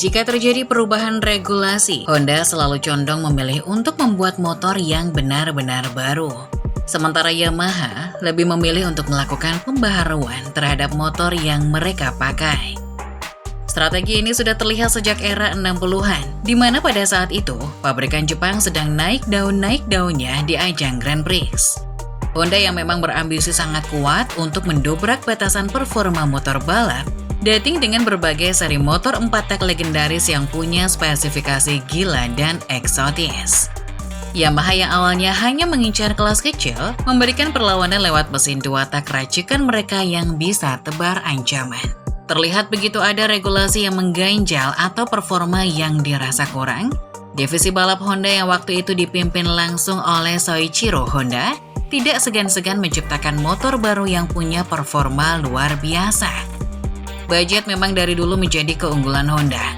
Jika terjadi perubahan regulasi, Honda selalu condong memilih untuk membuat motor yang benar-benar baru. Sementara Yamaha lebih memilih untuk melakukan pembaharuan terhadap motor yang mereka pakai. Strategi ini sudah terlihat sejak era 60-an, di mana pada saat itu, pabrikan Jepang sedang naik daunnya di ajang Grand Prix. Honda yang memang berambisi sangat kuat untuk mendobrak batasan performa motor balap, dating dengan berbagai seri motor 4 tak legendaris yang punya spesifikasi gila dan eksotis. Yamaha yang awalnya hanya mengincar kelas kecil, memberikan perlawanan lewat mesin 2 tak racikan mereka yang bisa tebar ancaman. Terlihat begitu ada regulasi yang mengganjal atau performa yang dirasa kurang, divisi balap Honda yang waktu itu dipimpin langsung oleh Soichiro Honda, tidak segan-segan menciptakan motor baru yang punya performa luar biasa. Budget memang dari dulu menjadi keunggulan Honda.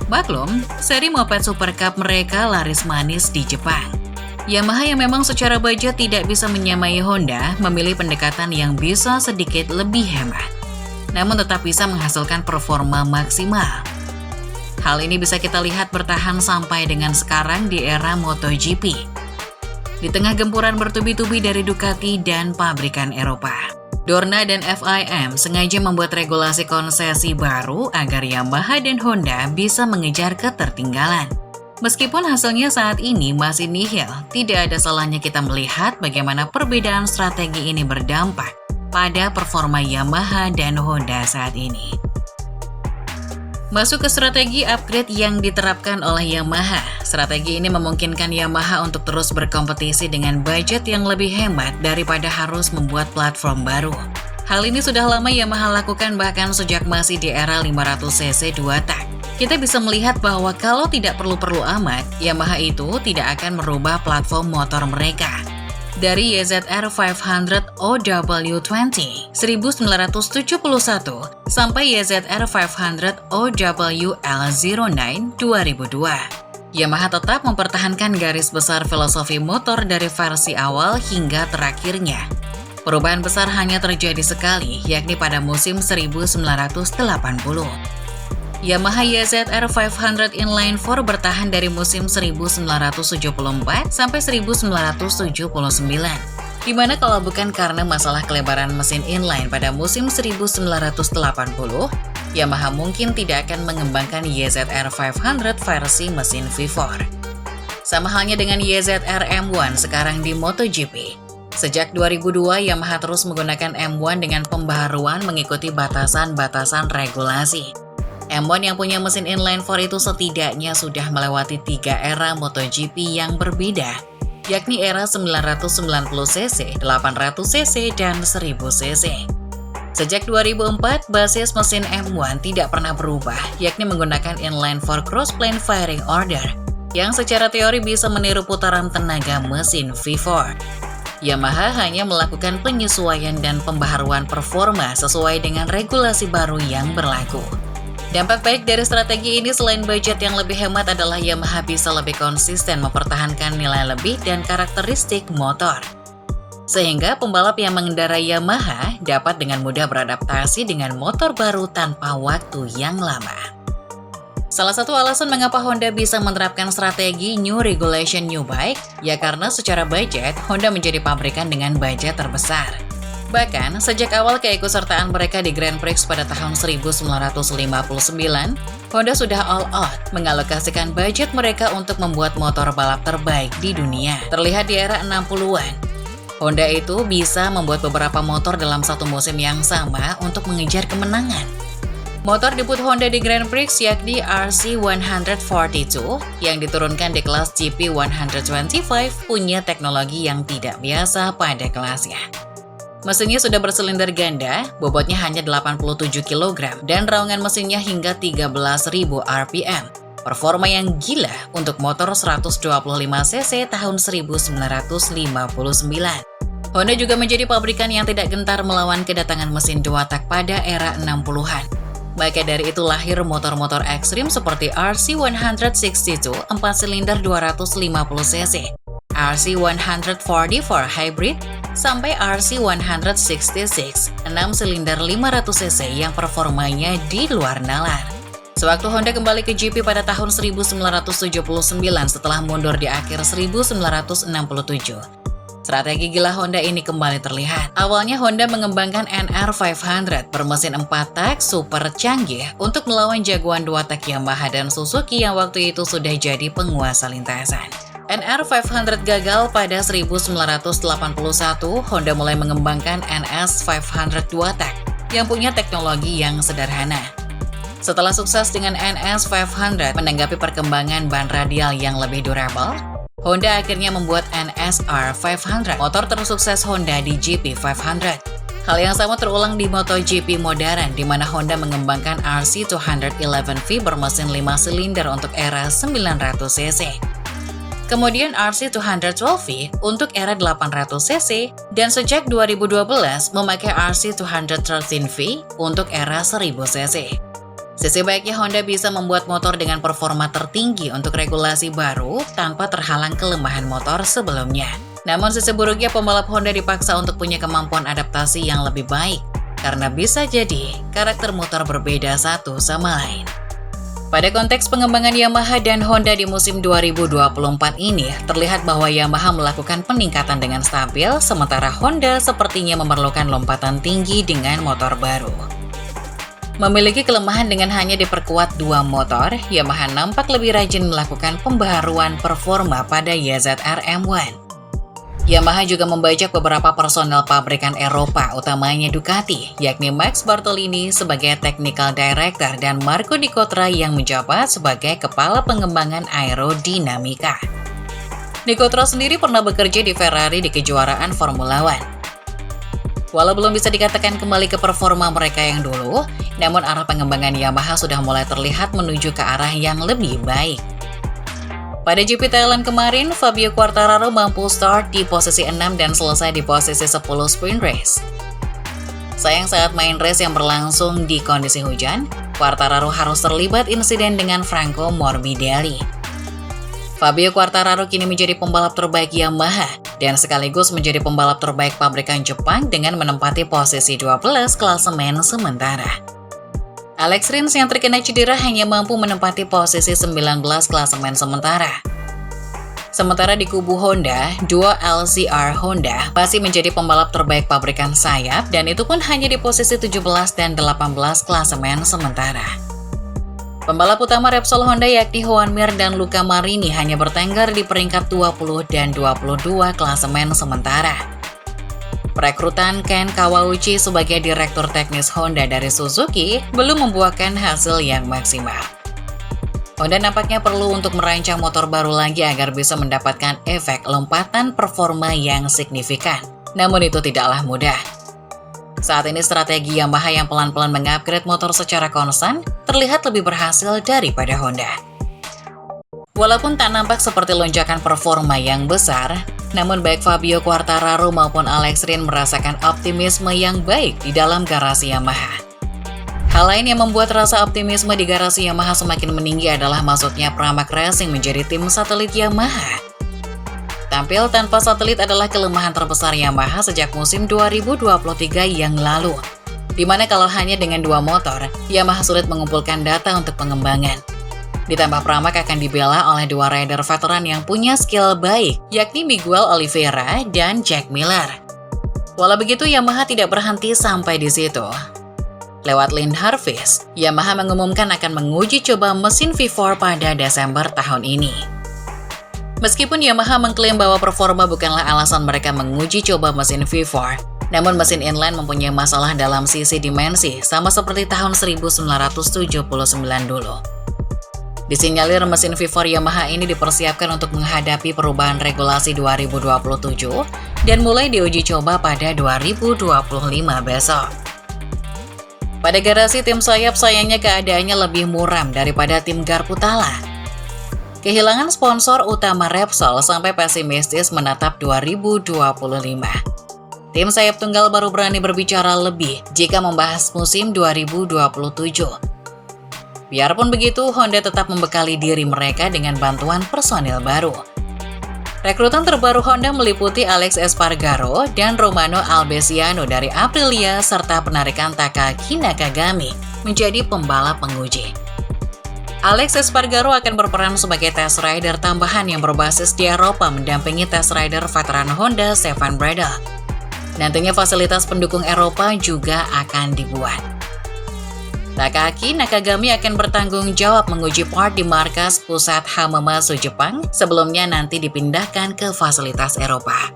Maklum, seri moped Super Cup mereka laris manis di Jepang. Yamaha yang memang secara budget tidak bisa menyamai Honda, memilih pendekatan yang bisa sedikit lebih hemat, namun tetap bisa menghasilkan performa maksimal. Hal ini bisa kita lihat bertahan sampai dengan sekarang di era MotoGP. Di tengah gempuran bertubi-tubi dari Ducati dan pabrikan Eropa, Dorna dan FIM sengaja membuat regulasi konsesi baru agar Yamaha dan Honda bisa mengejar ketertinggalan. Meskipun hasilnya saat ini masih nihil, tidak ada salahnya kita melihat bagaimana perbedaan strategi ini berdampak pada performa Yamaha dan Honda saat ini. Masuk ke strategi upgrade yang diterapkan oleh Yamaha. Strategi ini memungkinkan Yamaha untuk terus berkompetisi dengan budget yang lebih hemat daripada harus membuat platform baru. Hal ini sudah lama Yamaha lakukan bahkan sejak masih di era 500cc 2 tak. Kita bisa melihat bahwa kalau tidak perlu-perlu amat, Yamaha itu tidak akan merubah platform motor mereka. Dari YZR 500 OW20 1971 sampai YZR 500 OWL09 2002. Yamaha tetap mempertahankan garis besar filosofi motor dari versi awal hingga terakhirnya. Perubahan besar hanya terjadi sekali, yakni pada musim 1980. Yamaha YZR 500 Inline 4 bertahan dari musim 1974 sampai 1979, di mana kalau bukan karena masalah kelebaran mesin inline pada musim 1980, Yamaha mungkin tidak akan mengembangkan YZR 500 versi mesin V4. Sama halnya dengan YZR M1 sekarang di MotoGP. Sejak 2002, Yamaha terus menggunakan M1 dengan pembaharuan mengikuti batasan-batasan regulasi. M1 yang punya mesin inline 4 itu setidaknya sudah melewati 3 era MotoGP yang berbeda, yakni era 990cc, 800cc, dan 1000cc. Sejak 2004, basis mesin M1 tidak pernah berubah, yakni menggunakan inline 4 crossplane firing order, yang secara teori bisa meniru putaran tenaga mesin V4. Yamaha hanya melakukan penyesuaian dan pembaharuan performa sesuai dengan regulasi baru yang berlaku. Dampak baik dari strategi ini selain budget yang lebih hemat adalah Yamaha bisa lebih konsisten mempertahankan nilai lebih dan karakteristik motor. Sehingga pembalap yang mengendarai Yamaha dapat dengan mudah beradaptasi dengan motor baru tanpa waktu yang lama. Salah satu alasan mengapa Honda bisa menerapkan strategi New Regulation New Bike, ya karena secara budget, Honda menjadi pabrikan dengan budget terbesar. Bahkan, sejak awal keikutsertaan mereka di Grand Prix pada tahun 1959, Honda sudah all out mengalokasikan budget mereka untuk membuat motor balap terbaik di dunia. Terlihat di era 60-an, Honda itu bisa membuat beberapa motor dalam satu musim yang sama untuk mengejar kemenangan. Motor debut Honda di Grand Prix yakni RC142 yang diturunkan di kelas GP125 punya teknologi yang tidak biasa pada kelasnya. Mesinnya sudah bersilinder ganda, bobotnya hanya 87 kg, dan raungan mesinnya hingga 13.000 rpm. Performa yang gila untuk motor 125cc tahun 1959. Honda juga menjadi pabrikan yang tidak gentar melawan kedatangan mesin 2 tak pada era 60-an. Maka dari itu lahir motor-motor ekstrim seperti RC162 4 silinder 250cc, RC144 Hybrid, sampai RC166 6 silinder 500cc yang performanya di luar nalar. Sewaktu Honda kembali ke GP pada tahun 1979 setelah mundur di akhir 1967. Strategi gila Honda ini kembali terlihat. Awalnya Honda mengembangkan NR500 bermesin 4 tak super canggih untuk melawan jagoan 2 tak Yamaha dan Suzuki yang waktu itu sudah jadi penguasa lintasan. NR500 gagal pada 1981, Honda mulai mengembangkan NS500 2 tak yang punya teknologi yang sederhana. Setelah sukses dengan NS500 menanggapi perkembangan ban radial yang lebih durable, Honda akhirnya membuat NSR 500, motor tersukses Honda di GP 500. Hal yang sama terulang di MotoGP modern, di mana Honda mengembangkan RC211V bermesin 5 silinder untuk era 900cc. Kemudian RC212V untuk era 800cc, dan sejak 2012 memakai RC213V untuk era 1000cc. Sisi baiknya Honda bisa membuat motor dengan performa tertinggi untuk regulasi baru tanpa terhalang kelemahan motor sebelumnya. Namun sisi buruknya pembalap Honda dipaksa untuk punya kemampuan adaptasi yang lebih baik, karena bisa jadi karakter motor berbeda satu sama lain. Pada konteks pengembangan Yamaha dan Honda di musim 2024 ini, terlihat bahwa Yamaha melakukan peningkatan dengan stabil, sementara Honda sepertinya memerlukan lompatan tinggi dengan motor baru. Memiliki kelemahan dengan hanya diperkuat 2 motor, Yamaha nampak lebih rajin melakukan pembaharuan performa pada YZR M1. Yamaha juga membajak beberapa personel pabrikan Eropa, utamanya Ducati, yakni Max Bartolini sebagai Technical Director dan Marco Di Cotra yang menjabat sebagai Kepala Pengembangan Aerodinamika. Di Cotra sendiri pernah bekerja di Ferrari di kejuaraan Formula One. Walau belum bisa dikatakan kembali ke performa mereka yang dulu, namun arah pengembangan Yamaha sudah mulai terlihat menuju ke arah yang lebih baik. Pada GP Thailand kemarin, Fabio Quartararo mampu start di posisi 6 dan selesai di posisi 10 sprint race. Sayang saat main race yang berlangsung di kondisi hujan, Quartararo harus terlibat insiden dengan Franco Morbidelli. Fabio Quartararo kini menjadi pembalap terbaik Yamaha dan sekaligus menjadi pembalap terbaik pabrikan Jepang dengan menempati posisi 12 klasemen sementara. Alex Rins yang terkena cedera hanya mampu menempati posisi 19 klasemen sementara. Sementara di kubu Honda, duo LCR Honda masih menjadi pembalap terbaik pabrikan sayap dan itu pun hanya di posisi 17 dan 18 klasemen sementara. Pembalap utama Repsol Honda yakni Joan Mir dan Luca Marini hanya bertengger di peringkat 20 dan 22 klasemen sementara. Perekrutan Ken Kawauchi sebagai Direktur Teknis Honda dari Suzuki belum membuahkan hasil yang maksimal. Honda nampaknya perlu untuk merancang motor baru lagi agar bisa mendapatkan efek lompatan performa yang signifikan. Namun itu tidaklah mudah. Saat ini strategi Yamaha yang pelan-pelan mengupgrade motor secara konstan terlihat lebih berhasil daripada Honda. Walaupun tak nampak seperti lonjakan performa yang besar, namun baik Fabio Quartararo maupun Alex Rins merasakan optimisme yang baik di dalam garasi Yamaha. Hal lain yang membuat rasa optimisme di garasi Yamaha semakin meninggi adalah masuknya Pramac Racing menjadi tim satelit Yamaha. Tampil tanpa satelit adalah kelemahan terbesar Yamaha sejak musim 2023 yang lalu, di mana kalau hanya dengan 2 motor, Yamaha sulit mengumpulkan data untuk pengembangan. Ditambah Pramac akan dibela oleh 2 rider veteran yang punya skill baik, yakni Miguel Oliveira dan Jack Miller. Walau begitu, Yamaha tidak berhenti sampai di situ. Lewat Lynn Harvis, Yamaha mengumumkan akan menguji coba mesin V4 pada Desember tahun ini. Meskipun Yamaha mengklaim bahwa performa bukanlah alasan mereka menguji coba mesin V4, namun mesin inline mempunyai masalah dalam sisi dimensi, sama seperti tahun 1979 dulu. Disinyalir mesin V4 Yamaha ini dipersiapkan untuk menghadapi perubahan regulasi 2027 dan mulai diuji coba pada 2025 besok. Pada garasi tim sayap sayangnya keadaannya lebih muram daripada tim Garputala. Kehilangan sponsor utama Repsol sampai pesimistis menatap 2025. Tim sayap tunggal baru berani berbicara lebih jika membahas musim 2027. Biarpun begitu, Honda tetap membekali diri mereka dengan bantuan personil baru. Rekrutan terbaru Honda meliputi Alex Espargaro dan Romano Albesiano dari Aprilia serta penarikan Takaki Nakagami menjadi pembalap penguji. Alex Espargaro akan berperan sebagai test rider tambahan yang berbasis di Eropa mendampingi test rider veteran Honda Stefan Bradl. Nantinya fasilitas pendukung Eropa juga akan dibuat. Takaaki Nakagami akan bertanggung jawab menguji part di markas pusat Hamamatsu Jepang, sebelumnya nanti dipindahkan ke fasilitas Eropa.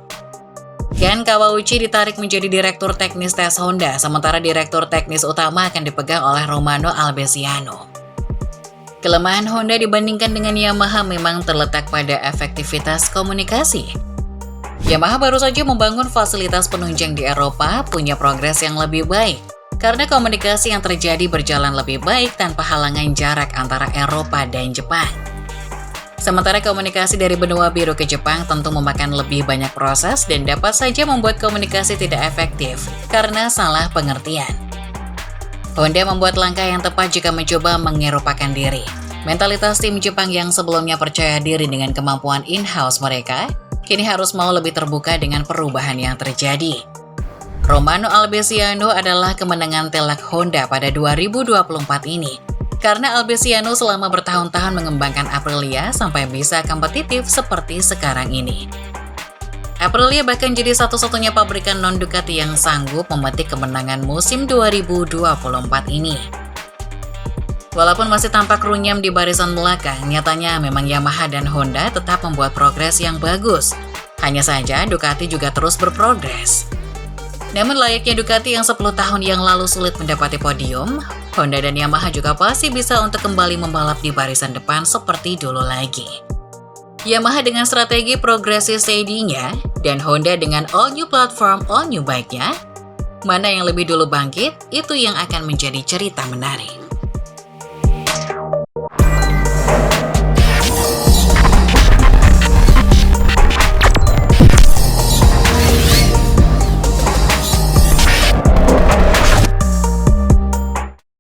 Ken Kawauchi ditarik menjadi direktur teknis tes Honda, sementara direktur teknis utama akan dipegang oleh Romano Albesiano. Kelemahan Honda dibandingkan dengan Yamaha memang terletak pada efektivitas komunikasi. Yamaha baru saja membangun fasilitas penunjang di Eropa, punya progres yang lebih baik, karena komunikasi yang terjadi berjalan lebih baik tanpa halangan jarak antara Eropa dan Jepang. Sementara komunikasi dari benua biru ke Jepang tentu memakan lebih banyak proses dan dapat saja membuat komunikasi tidak efektif karena salah pengertian. Honda membuat langkah yang tepat jika mencoba mengeropakan diri. Mentalitas tim Jepang yang sebelumnya percaya diri dengan kemampuan in-house mereka, kini harus mau lebih terbuka dengan perubahan yang terjadi. Romano Albesiano adalah kemenangan telak Honda pada 2024 ini, karena Albesiano selama bertahun-tahun mengembangkan Aprilia sampai bisa kompetitif seperti sekarang ini. Aprilia bahkan jadi satu-satunya pabrikan non-Ducati yang sanggup memetik kemenangan musim 2024 ini. Walaupun masih tampak runyam di barisan belakang, nyatanya memang Yamaha dan Honda tetap membuat progres yang bagus. Hanya saja Ducati juga terus berprogres. Namun layaknya Ducati yang 10 tahun yang lalu sulit mendapati podium, Honda dan Yamaha juga pasti bisa untuk kembali membalap di barisan depan seperti dulu lagi. Yamaha dengan strategi progressive steady-nya, dan Honda dengan all-new platform, all-new bike-nya, mana yang lebih dulu bangkit, itu yang akan menjadi cerita menarik.